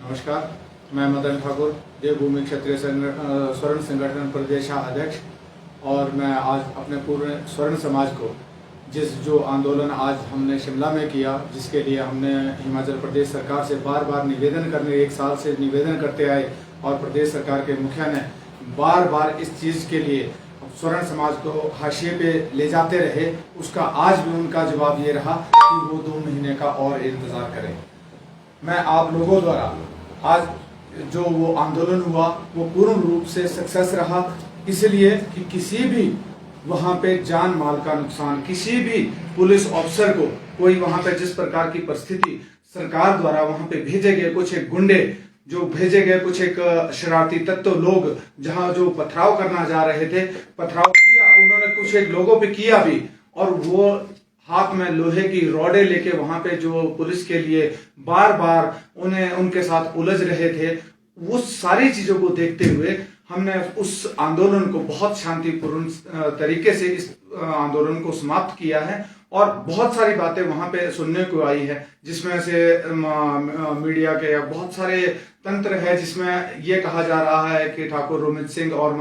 नमस्कार, मैं मदन ठाकुर, देवभूमि क्षत्रिय स्वर्ण संगठन प्रदेशाध्यक्ष। और मैं आज अपने पूरे स्वर्ण समाज को जो आंदोलन आज हमने शिमला में किया, जिसके लिए हमने हिमाचल प्रदेश सरकार से बार बार एक साल से निवेदन करते आए और प्रदेश सरकार के मुखिया ने बार बार इस चीज़ के लिए स्वर्ण समाज को हाशिए पे ले जाते रहे, उसका आज भी उनका जवाब ये रहा कि वो 2 महीने का और इंतज़ार करें। मैं आप लोगों द्वारा आज जो वो आंदोलन हुआ वो पूर्ण रूप से सक्सेस रहा, इसलिए कि किसी भी वहाँ पे जान माल का नुकसान, किसी भी पुलिस अफसर को कोई वहाँ पे जिस प्रकार की परिस्थिति सरकार द्वारा वहाँ पे भेजे गए कुछ एक गुंडे, जो भेजे गए कुछ एक शरारती तत्व लोग जहाँ जो पथराव करना जा रहे थे, पथराव किया उन्होंने कुछ एक लोगों पे किया भी, और वो हाथ में लोहे की रॉडे लेके वहां पे जो पुलिस के लिए बार बार उनके साथ उलझ रहे थे, वो सारी चीजों को देखते हुए हमने उस आंदोलन को बहुत शांतिपूर्ण तरीके से इस आंदोलन को समाप्त किया है। और बहुत सारी बातें वहां पे सुनने को आई है, जिसमें से मीडिया के बहुत सारे तंत्र है, जिसमें यह कहा जा रहा है कि ठाकुर रोमित सिंह और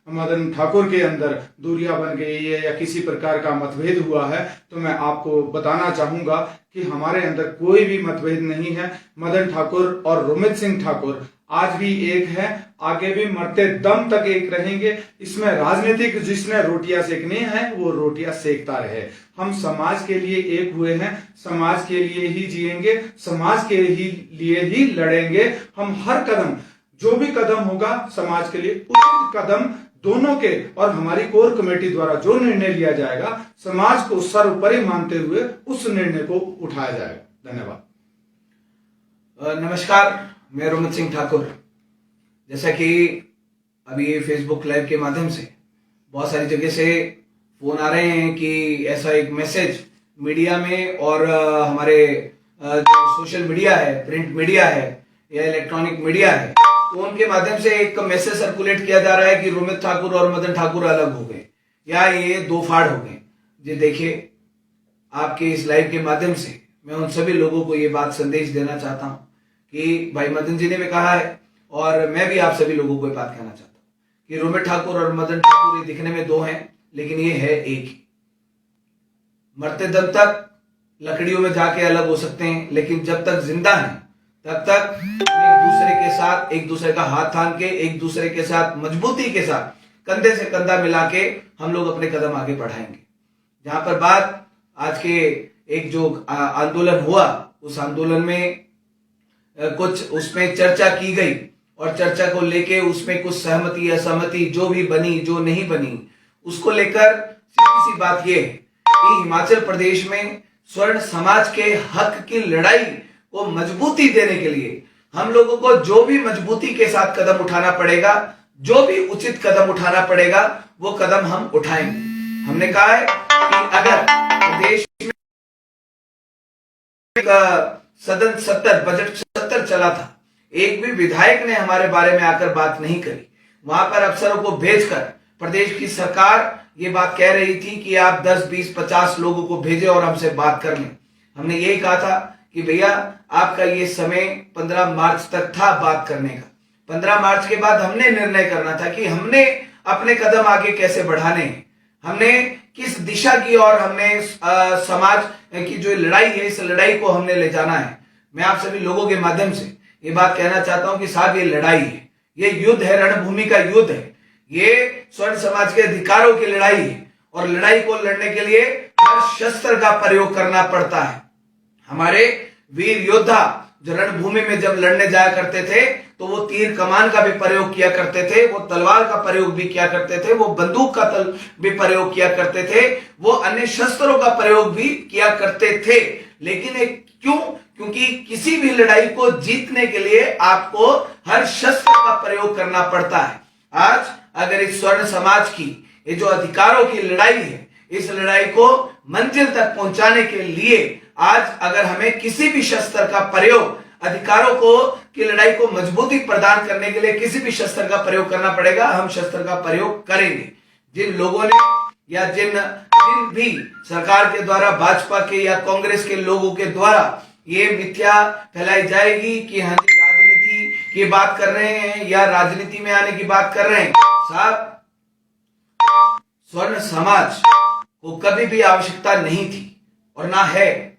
मदन ठाकुर के अंदर दूरियां बन गई है या किसी प्रकार का मतभेद हुआ है। तो मैं आपको बताना चाहूंगा कि हमारे अंदर कोई भी मतभेद नहीं है। मदन ठाकुर और रोमित सिंह ठाकुर आज भी एक है, आगे भी मरते दम तक एक रहेंगे। इसमें राजनीतिक जिसने रोटियां सेकनी है वो रोटियां सेकता रहे। हम समाज के लिए एक हुए हैं, समाज के लिए ही जिएंगे, समाज के लिए ही लड़ेंगे। हम हर कदम, जो भी कदम होगा समाज के लिए उचित कदम दोनों के, और हमारी कोर कमेटी द्वारा जो निर्णय लिया जाएगा समाज को सर्वोपरि मानते हुए उस निर्णय को उठाया जाएगा। धन्यवाद। नमस्कार, मैं रोमित सिंह ठाकुर। जैसा कि अभी फेसबुक लाइव के माध्यम से बहुत सारी जगह से फोन आ रहे हैं कि ऐसा एक मैसेज मीडिया में और हमारे सोशल मीडिया है, प्रिंट मीडिया है या इलेक्ट्रॉनिक मीडिया है, तो उनके माध्यम से एक मैसेज सर्कुलेट किया जा रहा है कि रोमित ठाकुर और मदन ठाकुर अलग हो गए या ये दो फाड़ हो गए। जी देखिए, आपके इस लाइव के माध्यम से मैं उन सभी लोगों को ये बात संदेश देना चाहता हूं कि भाई मदन जी ने भी कहा है और मैं भी आप सभी लोगों को ये बात कहना चाहता हूं कि रोमित ठाकुर और मदन ठाकुर ये दिखने में दो हैं, लेकिन ये है एक ही। मरते दम तक लकड़ियों में जाके अलग हो सकते हैं, लेकिन जब तक जिंदा हैं तब तक एक दूसरे का हाथ थाम के, एक दूसरे के साथ मजबूती के साथ कंधे से कंधा मिला के हम लोग अपने कदम आगे बढ़ाएंगे। जहां पर बात आज के एक जो आंदोलन हुआ, उस आंदोलन में कुछ उसमें चर्चा की गई और चर्चा को लेके उसमें कुछ सहमति असहमति जो भी बनी, जो नहीं बनी, उसको लेकर सीधी सी बात यह है कि हिमाचल प्रदेश में स्वर्ण समाज के हक की लड़ाई को मजबूती देने के लिए हम लोगों को जो भी मजबूती के साथ कदम उठाना पड़ेगा, जो भी उचित कदम उठाना पड़ेगा, वो कदम हम उठाएंगे। हमने कहा है कि अगर प्रदेश में सदन 70 बजट 70 चला था, एक भी विधायक ने हमारे बारे में आकर बात नहीं करी। वहां पर अफसरों को भेजकर प्रदेश की सरकार ये बात कह रही थी कि आप 10, 20, 50 लोगों को भेजें और हमसे बात कर लें। हमने यही कहा था कि भैया आपका ये समय 15 मार्च तक था बात करने का। 15 मार्च के बाद हमने निर्णय करना था कि हमने अपने कदम आगे कैसे बढ़ाने हैं, हमने किस दिशा की और हमने समाज की जो लड़ाई है, इस लड़ाई को हमने ले जाना है। मैं आप सभी लोगों के माध्यम से ये बात कहना चाहता हूं कि साहब ये लड़ाई है, ये युद्ध है, रणभूमि का युद्ध है, ये स्वर्ण समाज के अधिकारों की लड़ाई है। और लड़ाई को लड़ने के लिए हर शस्त्र का प्रयोग करना पड़ता है। हमारे वीर योद्धा जो रणभूमि में जब लड़ने जाया करते थे तो वो तीर कमान का भी प्रयोग किया करते थे, वो तलवार का प्रयोग भी किया करते थे, वो बंदूक का भी प्रयोग किया करते थे, वो अन्य शस्त्रों का प्रयोग भी किया करते थे। लेकिन क्यों? क्योंकि किसी भी लड़ाई को जीतने के लिए आपको हर शस्त्र का प्रयोग करना पड़ता है। आज अगर इस स्वर्ण समाज की ये जो अधिकारों की लड़ाई है, इस लड़ाई को मंजिल तक पहुंचाने के लिए आज अगर हमें किसी भी शस्त्र का प्रयोग, अधिकारों को की लड़ाई को मजबूती प्रदान करने के लिए किसी भी शस्त्र का प्रयोग करना पड़ेगा, हम शस्त्र का प्रयोग करेंगे। जिन लोगों ने या जिन भी सरकार के द्वारा, भाजपा के या कांग्रेस के लोगों के द्वारा ये मिथ्या फैलाई जाएगी कि हाँ जी राजनीति की बात कर रहे हैं या राजनीति में आने की बात कर रहे हैं। साहब, स्वर्ण समाज को कभी भी आवश्यकता नहीं थी और ना है।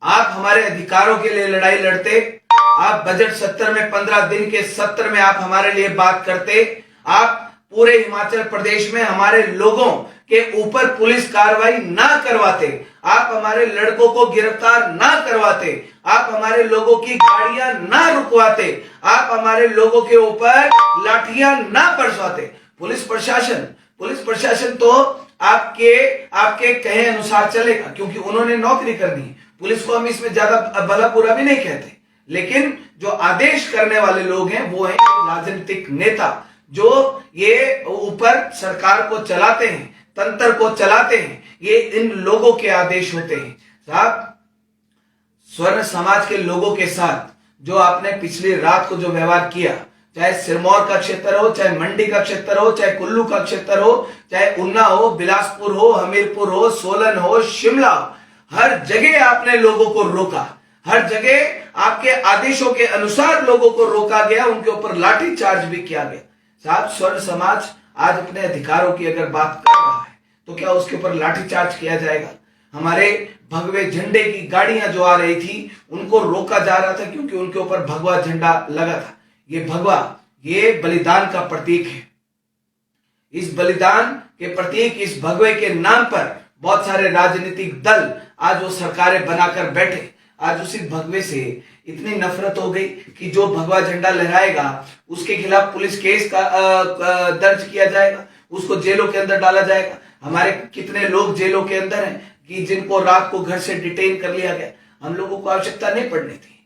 आप हमारे अधिकारों के लिए लड़ाई लड़ते, आप बजट सत्र में 15 दिन के सत्र में आप हमारे लिए बात करते, आप पूरे हिमाचल प्रदेश में हमारे लोगों के ऊपर पुलिस कार्रवाई ना करवाते, आप हमारे लड़कों को गिरफ्तार ना करवाते, आप हमारे लोगों की गाड़ियां ना रुकवाते, आप हमारे लोगों के ऊपर लाठियां ना बरसाते। पुलिस प्रशासन तो आपके कहे अनुसार चलेगा, क्योंकि उन्होंने नौकरी करनी है। पुलिस को हम इसमें ज्यादा भला बुरा भी नहीं कहते, लेकिन जो आदेश करने वाले लोग हैं वो हैं राजनीतिक नेता, जो ये ऊपर सरकार को चलाते हैं, तंत्र को चलाते हैं। ये इन लोगों के आदेश होते हैं। साहब, स्वर्ण समाज के लोगों के साथ जो आपने पिछली रात को जो व्यवहार किया, चाहे सिरमौर का क्षेत्र हो, चाहे मंडी का क्षेत्र हो, चाहे कुल्लू का क्षेत्र हो, चाहे ऊना हो, बिलासपुर हो, हमीरपुर हो, सोलन हो, शिमला हो, हर जगह आपने लोगों को रोका। हर जगह आपके आदेशों के अनुसार लोगों को रोका गया, उनके ऊपर लाठी चार्ज भी किया गया। साहब, स्वर्ण समाज आज अपने अधिकारों की अगर बात कर रहा है तो क्या उसके ऊपर लाठी चार्ज किया जाएगा? हमारे भगवे झंडे की गाड़ियां जो आ रही थी उनको रोका जा रहा था क्योंकि उनके ऊपर भगवा झंडा लगा था। ये भगवा, ये बलिदान का प्रतीक है। इस बलिदान के प्रतीक, इस भगवे के नाम पर बहुत सारे राजनीतिक दल आज वो सरकारें बनाकर बैठे। आज उसी भगवे से इतनी नफरत हो गई कि जो भगवा झंडा लहराएगा उसके खिलाफ पुलिस केस का दर्ज किया जाएगा, उसको जेलों के अंदर डाला जाएगा। हमारे कितने लोग जेलों के अंदर हैं कि जिनको रात को घर से डिटेन कर लिया गया। हम लोगों को आवश्यकता नहीं पड़नी थी।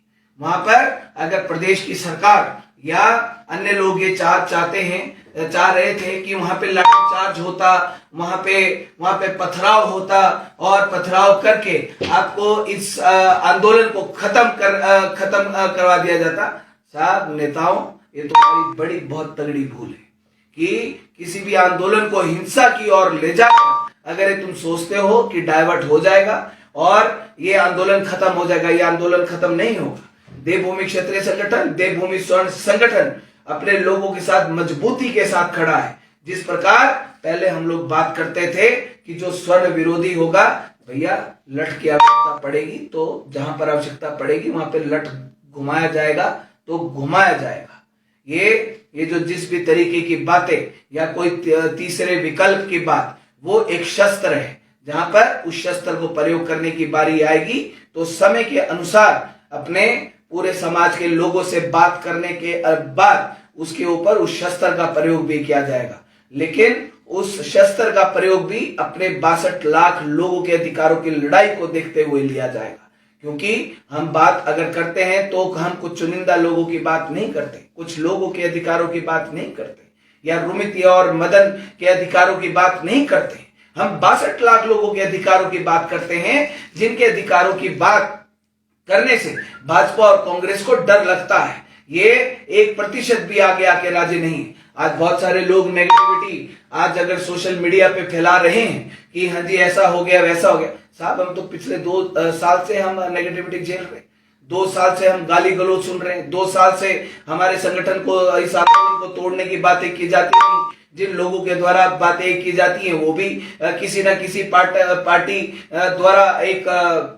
वहां पर अगर प्रदेश की सरकार या अन्य लोग ये चाह रहे थे कि वहां पे लाठीचार्ज होता, वहां पे पथराव होता और पथराव करके आपको इस आंदोलन को खत्म करवा दिया जाता। साहब नेताओं, ये तुम्हारी बड़ी बहुत तगड़ी भूल है कि किसी भी आंदोलन को हिंसा की ओर ले जाकर अगर ये तुम सोचते हो कि डाइवर्ट हो जाएगा और ये आंदोलन खत्म हो जाएगा, ये आंदोलन खत्म नहीं होगा। देवभूमि क्षेत्रीय संगठन, देवभूमि स्वर्ण संगठन अपने लोगों के साथ मजबूती के साथ खड़ा है। जिस प्रकार पहले हम लोग बात करते थे कि जो स्वर्ण विरोधी होगा, भैया लठ की आवश्यकता पड़ेगी तो जहां पर आवश्यकता पड़ेगी वहां पर लठ घुमाया जाएगा तो घुमाया जाएगा। ये जो जिस भी तरीके की बातें या कोई तीसरे विकल्प की बात, वो एक शस्त्र है। जहां पर उस शस्त्र को प्रयोग करने की बारी आएगी तो समय के अनुसार अपने पूरे समाज के लोगों से बात करने के बाद उसके ऊपर उस शस्त्र का प्रयोग भी किया जाएगा। लेकिन उस शस्त्र का प्रयोग भी अपने 62 लाख लोगों के अधिकारों की लड़ाई को देखते हुए लिया जाएगा। क्योंकि हम बात अगर करते हैं तो हम कुछ चुनिंदा लोगों की बात नहीं करते, कुछ लोगों के अधिकारों की बात नहीं करते, या रुमित और मदन के अधिकारों की बात नहीं करते। हम 62 लाख लोगों के अधिकारों की बात करते हैं, जिनके अधिकारों की बात करने से भाजपा और कांग्रेस को डर लगता है। ये 1% भी आगे राजी नहीं। आज बहुत सारे लोग नेगेटिविटी आज अगर सोशल मीडिया पे फैला रहे हैं कि हाँ जी ऐसा हो गया वैसा हो गया। साहब, हम तो पिछले 2 साल से हम नेगेटिविटी झेल रहे हैं, 2 साल से हम गाली गलौज सुन रहे हैं, 2 साल से हमारे संगठन को, इस आंदोलन को तोड़ने की बातें की जाती हैं। जिन लोगों के द्वारा बातें की जाती हैं वो भी किसी ना किसी पार्टी द्वारा एक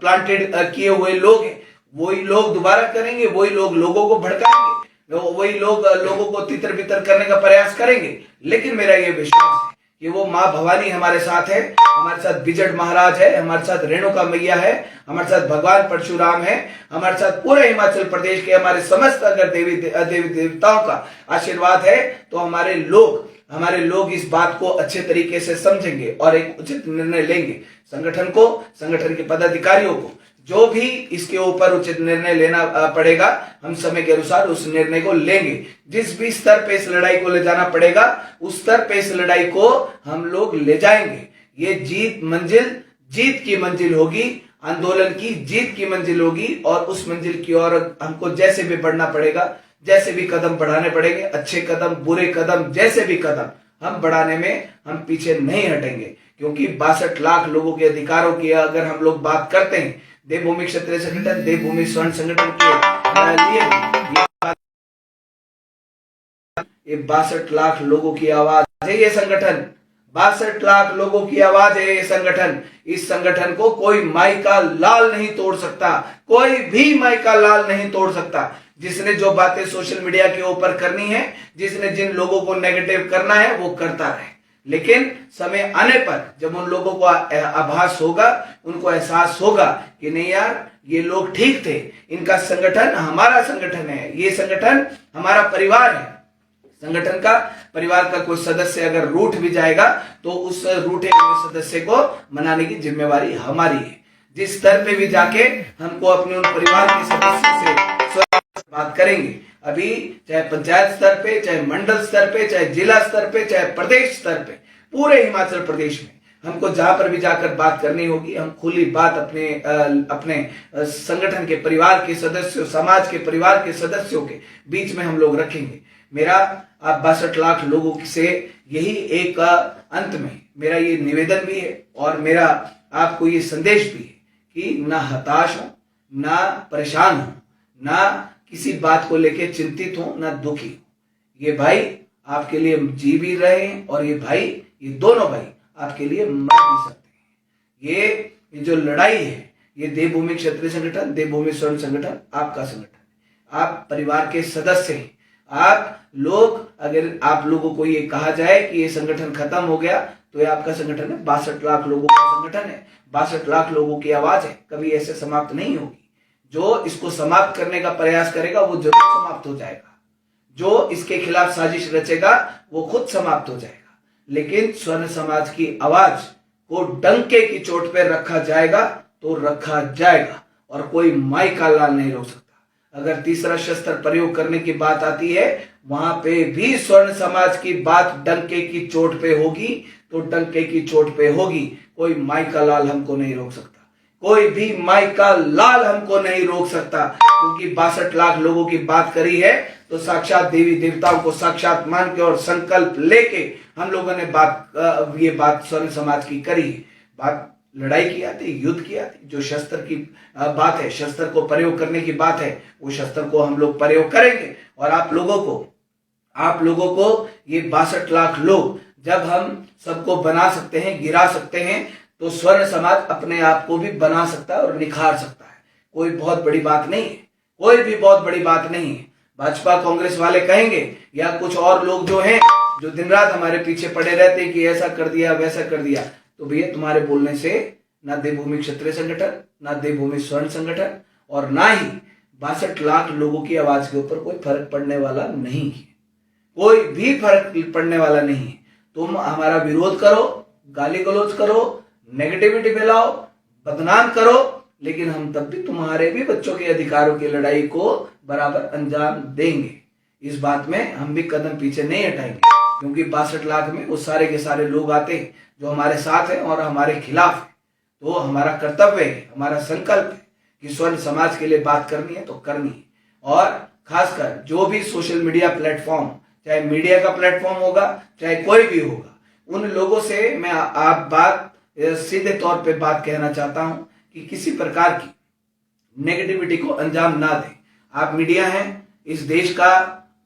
प्लांटेड किए हुए लोग हैं। वही लोग दोबारा करेंगे, वही लोग लोगों को भड़काएंगे, वही लोग लोगों को तितर बितर करने का प्रयास करेंगे। लेकिन मेरा ये विश्वास है कि वो माँ भवानी हमारे साथ है, हमारे साथ बिजट महाराज है, हमारे साथ रेणुका मैया है, हमारे साथ भगवान परशुराम है, हमारे साथ पूरे हिमाचल प्रदेश के हमारे समस्त अगर देवी देवताओं का आशीर्वाद है तो हमारे लोग इस बात को अच्छे तरीके से समझेंगे और एक उचित निर्णय लेंगे। संगठन के पदाधिकारियों को जो भी इसके ऊपर उचित निर्णय लेना पड़ेगा, हम समय के अनुसार उस निर्णय को लेंगे। जिस भी स्तर पे इस लड़ाई को ले जाना पड़ेगा उस स्तर पे इस लड़ाई को हम लोग ले जाएंगे। ये जीत की मंजिल होगी, आंदोलन की जीत की मंजिल होगी और उस मंजिल की ओर हमको जैसे भी बढ़ना पड़ेगा, जैसे भी कदम बढ़ाने पड़ेंगे, अच्छे कदम बुरे कदम, जैसे भी कदम हम बढ़ाने में हम पीछे नहीं हटेंगे। क्योंकि 62 लाख लोगों के अधिकारों की अगर हम लोग बात करते हैं, देवभूमि क्षत्रिय संगठन, देवभूमि स्वर्ण संगठन के लिए ये 62 लाख लोगों की आवाज है ये संगठन। 62 लाख लोगों की आवाज है ये संगठन। इस संगठन को कोई माई का लाल नहीं तोड़ सकता, कोई भी माई का लाल नहीं तोड़ सकता। जिसने जो बातें सोशल मीडिया के ऊपर करनी है, जिसने जिन लोगों को नेगेटिव करना है, वो करता रहे। लेकिन समय आने पर जब उन लोगों को आभास होगा, उनको एहसास होगा कि नहीं यार ये लोग ठीक थे, इनका संगठन हमारा संगठन है, ये संगठन हमारा परिवार है, संगठन का परिवार का कोई सदस्य अगर रूठ भी जाएगा तो उस रूठे हुए सदस्य को मनाने की जिम्मेवारी हमारी है। जिस स्तर पे भी जाके हमको अपने उन परिवार के सदस्यों से बात करेंगे, अभी चाहे पंचायत स्तर पे, चाहे मंडल स्तर पे, चाहे जिला स्तर पे, चाहे प्रदेश स्तर पे, पूरे हिमाचल प्रदेश में हमको जहां पर भी जाकर बात करनी होगी, हम खुली बात अपने संगठन के परिवार के सदस्यों, समाज के परिवार के सदस्यों के बीच में हम लोग रखेंगे। मेरा आप 62 लाख लोगों से यही एक अंत में मेरा ये निवेदन भी है और मेरा आपको ये संदेश भी है कि ना हताश हो, ना परेशान हो, ना किसी बात को लेके चिंतित हो, ना दुखी हो। ये भाई आपके लिए जी भी रहे हैं और ये दोनों भाई आपके लिए मर भी सकते हैं। ये जो लड़ाई है, ये देवभूमि क्षत्रिय संगठन, देवभूमि स्वर्ण संगठन आपका संगठन है। आप परिवार के सदस्य हैं। आप लोग, अगर आप लोगों को ये कहा जाए कि ये संगठन खत्म हो गया, तो ये आपका संगठन है। 62 लाख लोगों का संगठन है, 62 लाख लोगों की आवाज है, कभी ऐसे समाप्त नहीं होगी। जो इसको समाप्त करने का प्रयास करेगा वो जरूर समाप्त हो जाएगा, जो इसके खिलाफ साजिश रचेगा वो खुद समाप्त हो जाएगा। लेकिन स्वर्ण समाज की आवाज को डंके की चोट पर रखा जाएगा तो रखा जाएगा और कोई माई का लाल नहीं रोक सकता। अगर तीसरा शस्त्र प्रयोग करने की बात आती है, वहां पे भी स्वर्ण समाज की बात डंके की चोट पे होगी तो डंके की चोट पे होगी। कोई माई का लाल हमको नहीं रोक सकता, कोई भी माई का लाल हमको नहीं रोक सकता, क्योंकि 62 लाख लोगों की बात करी है तो साक्षात देवी देवताओं को साक्षात मान के और संकल्प लेके हम लोगों ने ये बात स्वर्ण समाज की करी है। बात लड़ाई की आती, युद्ध की आती, जो शस्त्र की बात है, शस्त्र को प्रयोग करने की बात है, वो शस्त्र को हम लोग प्रयोग करेंगे। और आप लोगों को ये 62 लाख लोग जब हम सबको बना सकते हैं, गिरा सकते हैं, तो स्वर्ण समाज अपने आप को भी बना सकता है और निखार सकता है। कोई बहुत बड़ी बात नहीं है, कोई भी बहुत बड़ी बात नहीं है। भाजपा कांग्रेस वाले कहेंगे या कुछ और लोग जो हैं, जो दिन रात हमारे पीछे पड़े रहते हैं कि ऐसा कर दिया वैसा कर दिया, तो भैया तुम्हारे बोलने से ना देवभूमि क्षत्रिय संगठन, ना देवभूमि स्वर्ण संगठन और ना ही 62 लाख लोगों की आवाज के ऊपर कोई फर्क पड़ने वाला नहीं है, कोई भी फर्क पड़ने वाला नहीं है। तुम हमारा विरोध करो, गाली गलौज करो, नेगेटिविटी फैलाओ, बदनाम करो, लेकिन हम तब भी तुम्हारे भी बच्चों के अधिकारों की लड़ाई को बराबर अंजाम देंगे। इस बात में हम भी कदम पीछे नहीं हटाएंगे, क्योंकि 62 लाख में वो सारे के सारे लोग आते हैं जो हमारे साथ हैं और हमारे खिलाफ है। तो हमारा कर्तव्य है, हमारा संकल्प है कि स्वर्ण समाज के लिए बात करनी है तो करनी है। और खासकर जो भी सोशल मीडिया प्लेटफॉर्म, चाहे मीडिया का प्लेटफॉर्म होगा, चाहे कोई भी होगा, उन लोगों से मैं आप बात सीधे तौर पे बात कहना चाहता हूं कि किसी प्रकार की नेगेटिविटी को अंजाम ना दें। आप मीडिया हैं, इस देश का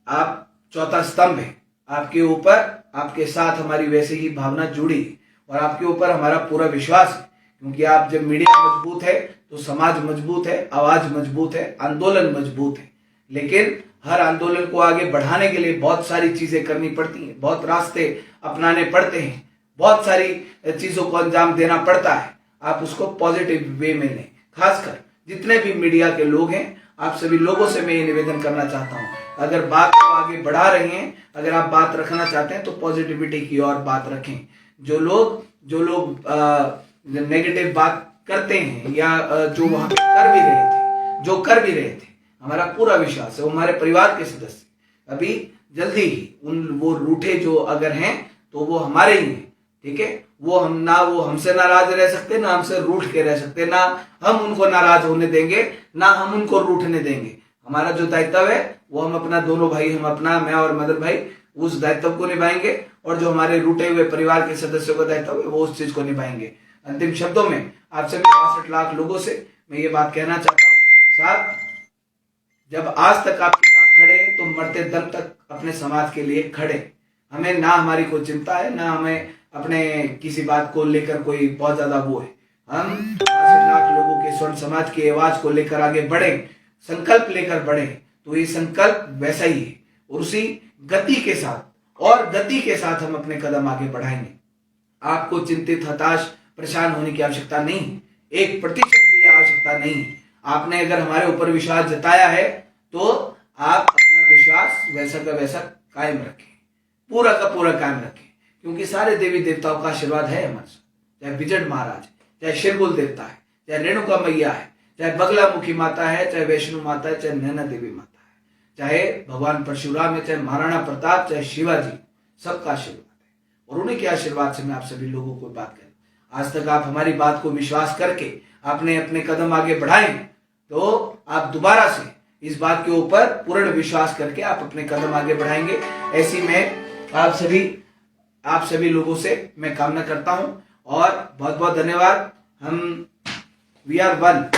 आप चौथा स्तंभ है। आपके ऊपर, आपके साथ हमारी वैसे ही भावना जुड़ी है और आपके ऊपर हमारा पूरा विश्वास है, क्योंकि आप जब मीडिया मजबूत है तो समाज मजबूत है, आवाज मजबूत है, आंदोलन मजबूत है। लेकिन हर आंदोलन को आगे बढ़ाने के लिए बहुत सारी चीजें करनी पड़ती हैं, बहुत रास्ते अपनाने पड़ते हैं, बहुत सारी चीजों को अंजाम देना पड़ता है। आप उसको पॉजिटिव वे में लें। खासकर जितने भी मीडिया के लोग हैं, आप सभी लोगों से मैं ये निवेदन करना चाहता हूं, अगर बात को आगे बढ़ा रहे हैं, अगर आप बात रखना चाहते हैं तो पॉजिटिविटी की और बात रखें। जो लोग नेगेटिव बात करते हैं या जो वहां पे कर भी रहे थे, हमारा पूरा विश्वास है वो हमारे परिवार के सदस्य अभी जल्दी ही वो रूठे जो अगर हैं तो वो हमारे ही हैं, ठीक है। वो हमसे नाराज रह सकते, ना हमसे रूठ के रह सकते, ना हम उनको नाराज होने देंगे, ना हम उनको रूठने देंगे। हमारा जो दायित्व है वो हम अपना दोनों भाई, मैं और मदन भाई उस दायित्व को निभाएंगे, और जो हमारे रूठे हुए परिवार के सदस्यों का दायित्व है वो उस चीज को निभाएंगे। अंतिम शब्दों में आपसे 62 लाख लोगों से मैं ये बात कहना चाहता हूँ, साहब जब आज तक आपके साथ खड़े तो मरते दम तक अपने समाज के लिए खड़े। हमें ना हमारी कोई चिंता है, ना हमें अपने किसी बात को लेकर कोई बहुत ज्यादा वो है। हम 62 लाख लोगों के स्वर्ण समाज की आवाज को लेकर आगे बढ़े, संकल्प लेकर बढ़े, तो ये संकल्प वैसा ही है और उसी गति के साथ और गति के साथ हम अपने कदम आगे बढ़ाएंगे। आपको चिंतित, हताश, परेशान होने की आवश्यकता नहीं, 1% भी आवश्यकता नहीं। आपने अगर हमारे ऊपर विश्वास जताया है तो आप अपना विश्वास वैसा का वैसा कायम रखें, पूरा का पूरा कायम रखें, क्योंकि सारे देवी देवताओं का आशीर्वाद है हमारे साथ। चाहे बिजट महाराज, चाहे शिरगुल देवता है, चाहे रेणुका मैया है, चाहे बगलामुखी माता है, चाहे वैष्णो माता है, चाहे नैना देवी माता है, चाहे भगवान परशुराम है, चाहे महाराणा प्रताप, चाहे शिवाजी, सबका आशीर्वाद है। और उन्हीं के आशीर्वाद से मैं आप सभी लोगों को बात करूं। आज तक आप हमारी बात को विश्वास करके आपने अपने कदम आगे बढ़ाए, तो आप दोबारा से इस बात के ऊपर पूर्ण विश्वास करके आप अपने कदम आगे बढ़ाएंगे, ऐसी मैं आप सभी लोगों से मैं कामना करता हूं। और बहुत बहुत धन्यवाद। We are one.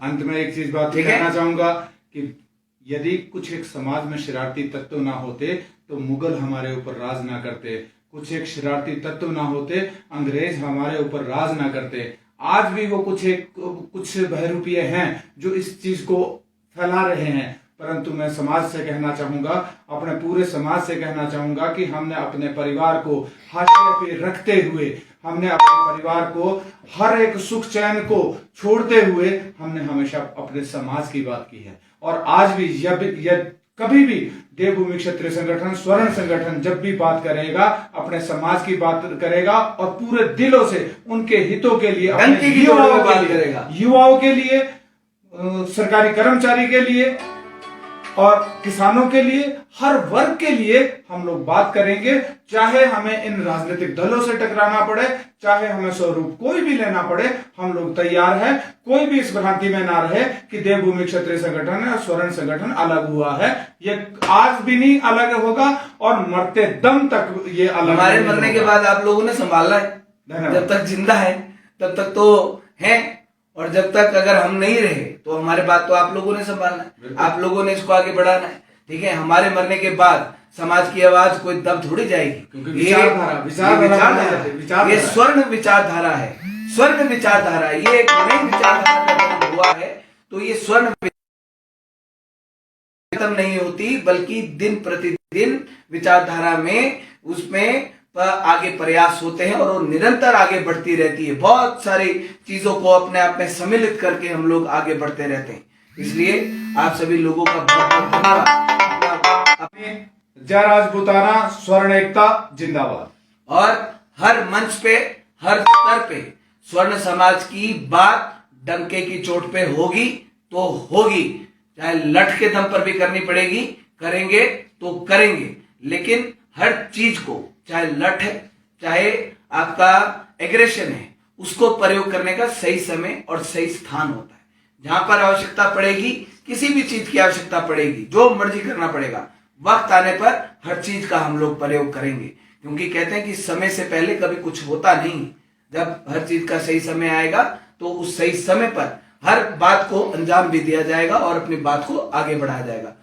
अंत में एक चीज बात कहना चाहूंगा कि यदि कुछ एक समाज में शरारती तत्व ना होते तो मुगल हमारे ऊपर राज ना करते, कुछ एक शरारती तत्व ना होते अंग्रेज हमारे ऊपर राज ना करते। आज भी वो कुछ बहरूपिये हैं जो इस चीज को फैला रहे हैं, परंतु मैं समाज से कहना चाहूंगा, अपने पूरे समाज से कहना चाहूंगा कि हमने अपने परिवार को हाशिए पे रखते हुए, हमने अपने परिवार को हर एक सुख चैन को छोड़ते हुए हमने हमेशा अपने समाज की बात की है। और आज भी कभी भी देवभूमि क्षत्रिय संगठन, स्वर्ण संगठन जब भी बात करेगा अपने समाज की बात करेगा और पूरे दिलों से उनके हितों के लिए, युवाओं के लिए, सरकारी कर्मचारी के लिए और किसानों के लिए, हर वर्ग के लिए हम लोग बात करेंगे। चाहे हमें इन राजनीतिक दलों से टकराना पड़े, चाहे हमें स्वरूप कोई भी लेना पड़े, हम लोग तैयार हैं। कोई भी इस भ्रांति में ना रहे कि देवभूमि क्षत्रिय संगठन और स्वर्ण संगठन अलग हुआ है। ये आज भी नहीं अलग होगा और मरते दम तक ये अलग। हमारे मरने के बाद आप लोगों ने संभालना है। जब तक जिंदा है तब तक तो है, और जब तक अगर हम नहीं रहे तो हमारे बात तो आप लोगों ने संभालना है, आप लोगों ने इसको आगे बढ़ाना है। ठीक है, हमारे मरने के बाद समाज की आवाज कोई दब थोड़ी जाएगी। ये स्वर्ण विचारधारा है, स्वर्ण विचारधारा, ये एक नई विचारधारा हुआ है। तो ये स्वर्ण खत्म नहीं होती, बल्कि दिन प्रतिदिन विचारधारा में उसमें आगे प्रयास होते हैं और वो निरंतर आगे बढ़ती रहती है। बहुत सारी चीजों को अपने आप में सम्मिलित करके हम लोग आगे बढ़ते रहते हैं। इसलिए आप सभी लोगों का बहुत बहुत धन्यवाद। जय राजपूताना, स्वर्ण एकता जिंदाबाद। और हर मंच पे, हर स्तर पे स्वर्ण समाज की बात डंके की चोट पे होगी तो होगी, चाहे लठ के दम पर भी करनी पड़ेगी, करेंगे तो करेंगे। लेकिन हर चीज को, चाहे लठ है, चाहे आपका एग्रेशन है, उसको प्रयोग करने का सही समय और सही स्थान होता है। जहां पर आवश्यकता पड़ेगी, किसी भी चीज की आवश्यकता पड़ेगी, जो मर्जी करना पड़ेगा, वक्त आने पर हर चीज का हम लोग प्रयोग करेंगे। क्योंकि कहते हैं कि समय से पहले कभी कुछ होता नहीं। जब हर चीज का सही समय आएगा तो उस सही समय पर हर बात को अंजाम भी दिया जाएगा और अपनी बात को आगे बढ़ाया जाएगा।